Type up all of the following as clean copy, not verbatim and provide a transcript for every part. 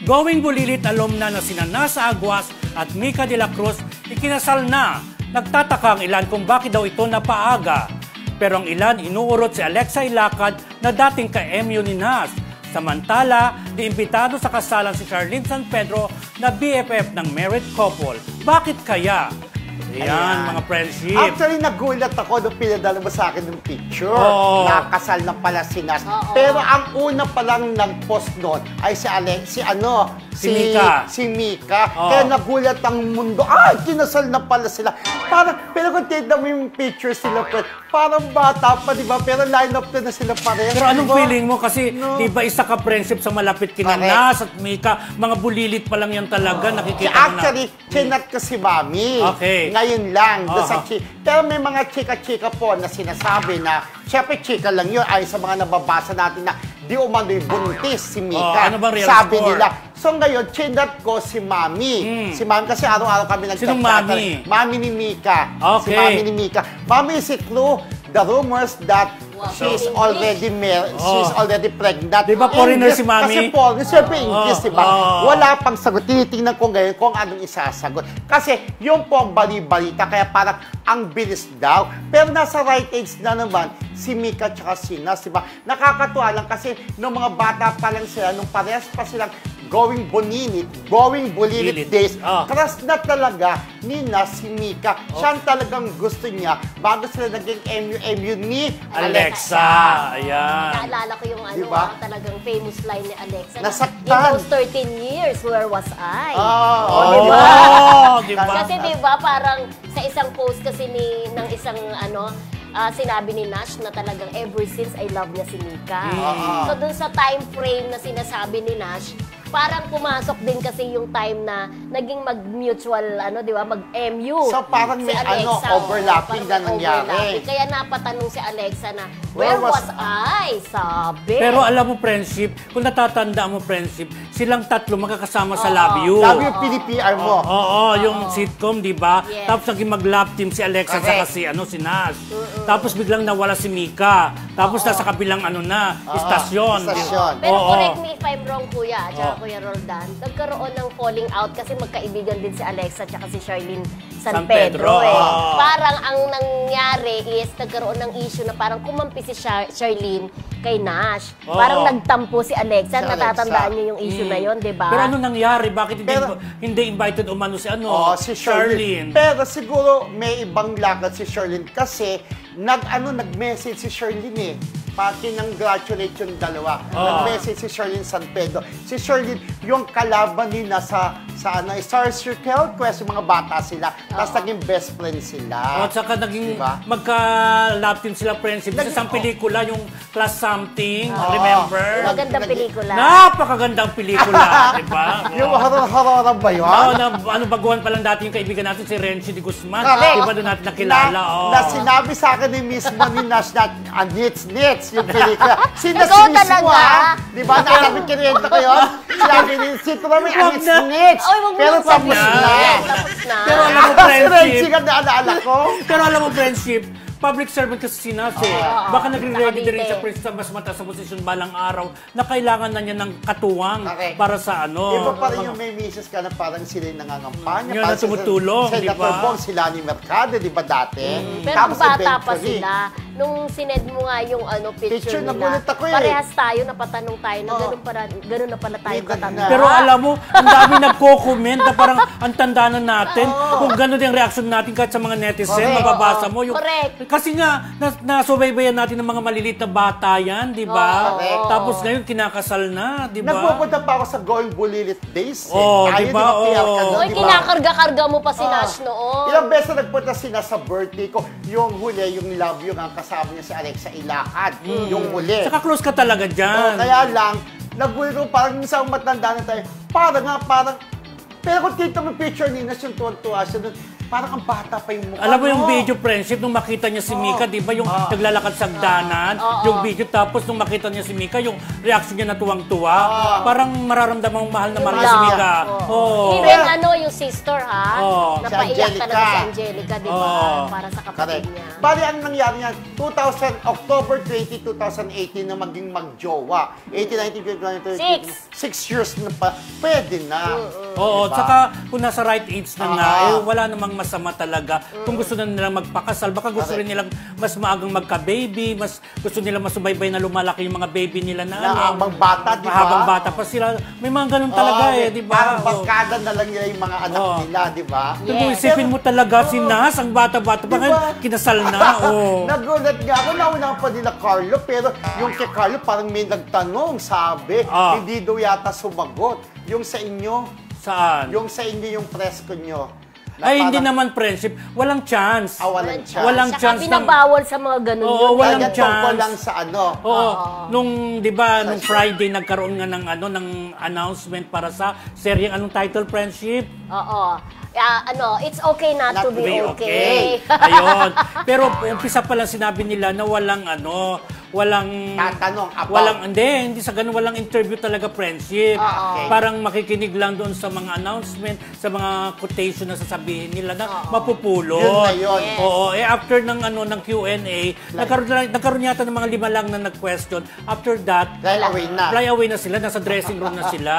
Going Bulilit alumna na sina Nasa Aguas at Mika de la Cruz ikinasal na. Nagtataka ang ilan kung bakit daw ito napaaga. Pero ang ilan inuurot si Alexa Ilacad na dating ka-MU ni Nas. Samantala, diimbitado sa kasalan si Charlene San Pedro na BFF ng married couple. Bakit kaya? Ayan, mga friendship. Actually, nagulat ako nung pinadala mo sa akin ng picture. Nakasal na pala si Nas. Pero ang una palang nag-post noon ay si Mika. Si Mika. Kaya nagulat ang mundo. Ay, kinasal na pala sila. Pero kung tignan mo yung picture sila, parang bata pa, di ba? Pero line up na sila pareho. Pero anong feeling mo? Kasi, di ba, isa ka friendship sa malapit kina Nas at Mika. Mga bulilit pa lang yan talaga. Nakikita mo na. Actually, chinat ko si Mami. Okay. Ngayon lang. Pero may mga chika-chika po na sinasabi na, syempre chika lang yun, ay sa mga nababasa natin na di umano'y buntis si Mika. Ano bang real sabi score? nila. So ngayon, chinat ko si Mami. Si Mami kasi araw-araw kami nagchat. Sinong Mami? Mami ni Mika. Okay. Si Mami ni Mika. Mami is it true the rumors that she's already she's already pregnant. Di ba foreigner si Mami? Kasi foreigner, siyempre English, di ba? Wala pang sagot. Tinitingnan ko ngayon kung anong isasagot. Kasi yung po ang bali-balita, kaya parang ang bilis daw. Pero nasa right age na naman, si Mika at si Nas, di ba? Nakakatuwa lang kasi nung mga bata pa lang sila, nung parehas pa silang going bulilit days, trust na talaga ni Nas si Mika. Siya talagang gusto niya bago sila naging MU ni Alexa. Ayan. Naalala ko yung diba? Talagang famous line ni Alexa. Nasaktan. In those 13 years, where was I? Diba? Diba? Kasi diba, parang sa isang post kasi ng isang sinabi ni Nash na talagang ever since I love niya si Mika. So dun sa time frame na sinasabi ni Nash, parang pumasok din kasi yung time na naging mag-mutual, di ba, mag-MU. So parang si may Alexa, overlapping na nangyari. Kaya napatanong si Alexa na, where was I? Sabi. Pero alam mo, friendship, kung natatanda mo, friendship, silang tatlo magkakasama sa Love You. Love You, PDPR mo. Yung sitcom, di ba? Yes. Tapos naging mag-love team si Alexa sa si Nas. Tapos biglang nawala si Mika. Tapos nasa kabilang istasyon. Pero correct me if I'm wrong, Kuya. Kuya Roldan, nagkaroon ng falling out kasi magkaibigan din si Alexa at si Charlene San Pedro. Parang ang nangyari is nagkaroon ng issue na parang kumampi si Charlene kay Nash. Parang nagtampo si Alexa. Natatandaan niyo yung issue na yon, di ba? Pero ano nangyari? Bakit hindi invited umano si Charlene? Pero siguro may ibang lakad si Charlene kasi nag-message si Charlene kinongratulate yung dalawa. Nag-message si Charlene San Pedro. Si Charlene, yung kalaban nila sa Star Circle, kasi mga bata sila. Tapos naging best friend sila. At saka naging magka-love team sila, friendship. Sa isang pelikula, yung Class Something, remember? Magandang pelikula. Napakagandang pelikula, di ba? Yung horror ba yun? Baguhan pa lang dati yung kaibigan natin, si Renchi de Guzman. Di ba doon natin nakilala? Na sinabi sa akin ni mismo ni Nash na nits yung pelikula. Sinas Ikaw mismo, talaga. di ba? Naalala kinenta ko yun? Sinabi ni Sito Rami, nits. Pero tapos na. Pero alam mo, friendship. Pero alam mo, friendship, public servant kasi si Nas Baka nagre-ready din sa mas mataas sa posisyon balang araw na kailangan na niya ng katuwang para sa Iba pa rin yung may misis ka na parang sila yung nangangampanya. Yun na tumutulong, di ba? Senator Bong, sila ni Mercado, di ba dati? Pero kung bata pa sila, nung sined mo nga yung picture nila, parehas tayo, napatanong tayo na ganun na pala tayo katanda. Pero alam mo, ang dami nagko-comment na parang ang tanda na natin. Kung ganun yung reaction natin kahit sa mga netizen, mababasa mo. Correct. Kasi nga, nasubaybayan natin ng mga maliliit na bata yan, di ba? Tapos ngayon, kinakasal na, di ba? Nagpupunta pa ako sa Going Bulilit Days. Di ba? Kinakarga-karga mo pa si Nash noon. Ilang beses na nagpunta sila sa birthday ko. Yung huli, yung Love You, ang kasama niya si Alexa Ilacad. Yung huli. Saka close ka talaga dyan. Kaya lang, nagulit ko, parang minsan matanda na tayo. Parang. Pero kung kita mo picture ni Nash, yung tuwan-tuwa siya doon, parang ang bata pa yung mukha. Alam mo yung video, friendship, nung makita niya si Mika, di ba, yung naglalakad sa hagdanan, yung video, tapos nung makita niya si Mika, yung reaction niya na tuwang-tuwa, parang mararamdaman mong mahal na mahal niya si Mika. Even yung sister, ha? Napaiyak Si talaga si Angelica, di ba? Para sa kapatid niya. Bali, ang nangyari niyan, October 20, 2018 na maging magjowa. 18, 19, 20, 6 years na pa, pwede na. Oo, diba? tsaka kung nasa right age na nga, wala namang masama talaga. Kung gusto na nilang magpakasal, baka gusto rin nilang mas maagang magka-baby, mas gusto nilang masubaybay na lumalaki yung mga baby nila na habang bata, di ba? Habang bata pa sila. May mga ganun talaga di ba? Parang barkada na lang nila yung mga anak nila, di ba? Kung isipin mo talaga, si Nas, ang bata-bata pa ngayon, kinasal na. Nagulat nga ako, nauna pa nila Carlo, pero yung kay Carlo parang may nagtanong, sabi, hindi daw yata sumagot. Yung sa inyo, saan? Yung sa inyo, yung presko nyo. Ay, hindi naman friendship. Walang chance. Walang chance. Walang chance. Saka binabawal sa mga ganun. Oo, walang chance. chance. Lang sa Nung, di ba, nung Friday, nagkaroon nga ng, ng announcement para sa seryeng anong title, Friendship? Oo. It's okay not to be okay. Ayun. Pero umpisa pa lang sinabi nila na walang tatanong about. Hindi sa ganun, walang interview talaga, friendship. Parang makikinig lang doon sa mga announcement, sa mga quotation na sasabihin nila na mapupulot. Yun na yun. Oo, after ng Q&A, nagkaroon yata ng mga 5 lang na nag-question. After that, fly away na sila, nasa dressing room na sila.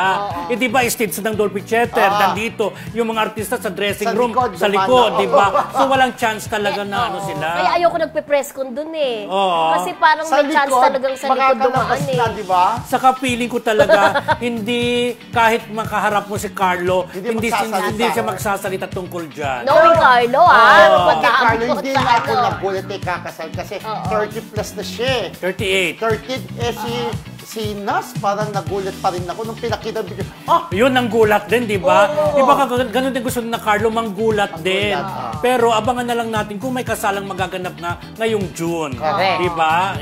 Di ba, stage ng Dolby Theater, nandito, yung mga artista sa dressing room, sa likod, di ba? So, walang chance talaga na sila. Kaya ayoko nagpe-press con dun eh. Kasi parang sa may chance talagang sa likod dumaan eh. Diba? Saka feeling ko talaga, hindi, kahit makaharap mo si Carlo, hindi siya magsasalita tungkol dyan. Knowing Carlo, Carlo, hindi na ako nagulat kakasal kasi 30 plus na siya. 38. Si Nas, parang nagulat pa rin ako nung pinakita video. Yun ang gulat din, di ba? Di ba ganun din gusto na Carlo manggulat din. Pero abangan na lang natin kung may kasalang magaganap na ngayong June. Di ba?